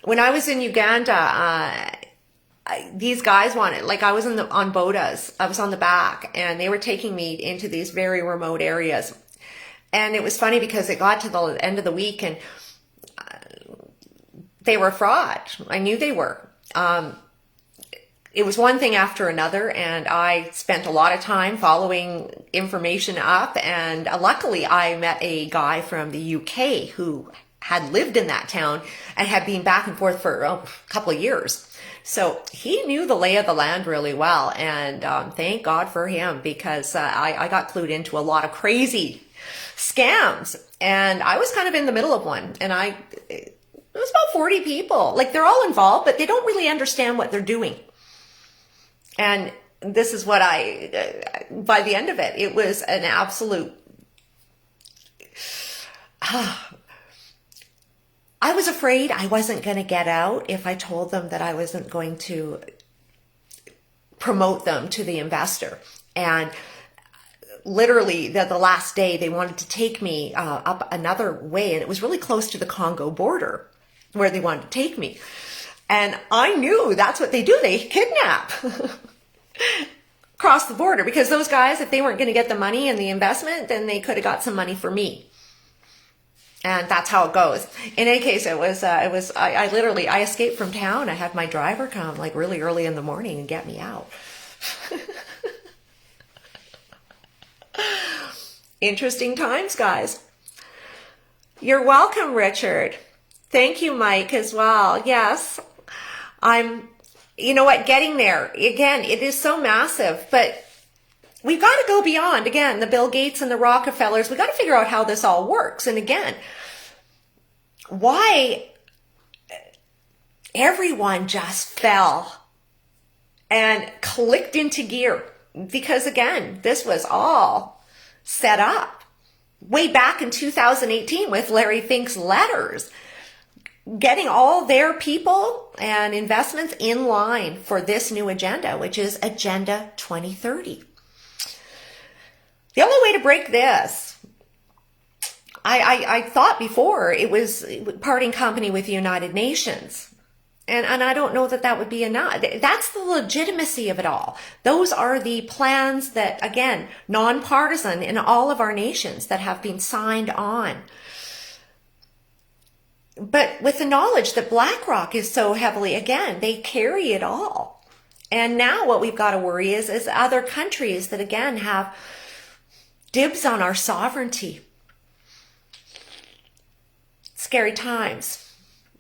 When I was in Uganda, these guys wanted, like I was on bodas, I was on the back, and they were taking me into these very remote areas. And it was funny because it got to the end of the week and they were fraud. I knew they were. It was one thing after another, and I spent a lot of time following information up, and luckily I met a guy from the UK who had lived in that town and had been back and forth for a couple of years. So he knew the lay of the land really well, and thank God for him, because I got clued into a lot of crazy scams, and I was kind of in the middle of one, and it was about 40 people. Like, they're all involved, but they don't really understand what they're doing. And this is what by the end of it, it was an absolute, I was afraid I wasn't going to get out if I told them that I wasn't going to promote them to the investor. And literally the last day they wanted to take me up another way, and it was really close to the Congo border where they wanted to take me. And I knew that's what they do. They kidnap across the border, because those guys, if they weren't going to get the money and the investment, then they could have got some money for me. And that's how it goes. In any case, I escaped from town. I had my driver come like really early in the morning and get me out. Interesting times, guys. You're welcome, Richard. Thank you, Mike, as well. Yes, you know what, getting there. Again, it is so massive, but we've got to go beyond, again, the Bill Gates and the Rockefellers. We've got to figure out how this all works. And again, why everyone just fell and clicked into gear. Because again, this was all set up way back in 2018 with Larry Fink's letters, getting all their people and investments in line for this new agenda, which is Agenda 2030. The only way to break this, I thought before it was parting company with the United Nations. And I don't know that would be enough. That's the legitimacy of it all. Those are the plans that, again, nonpartisan in all of our nations that have been signed on. But with the knowledge that Blackrock is so heavily, again, they carry it all. And now what we've got to worry is other countries that, again, have dibs on our sovereignty. Scary times.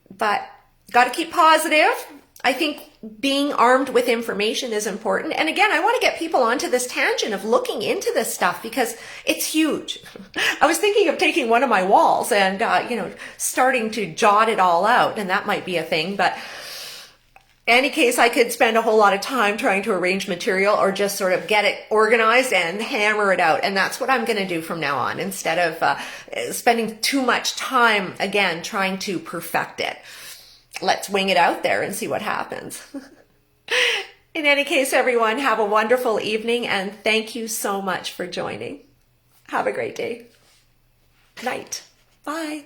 But got to keep positive. I think being armed with information is important. And again, I want to get people onto this tangent of looking into this stuff because it's huge. I was thinking of taking one of my walls and, starting to jot it all out. And that might be a thing. But in any case, I could spend a whole lot of time trying to arrange material or just sort of get it organized and hammer it out. And that's what I'm going to do from now on instead of spending too much time, again, trying to perfect it. Let's wing it out there and see what happens. In any case, everyone, have a wonderful evening and thank you so much for joining. Have a great day. Night. Bye.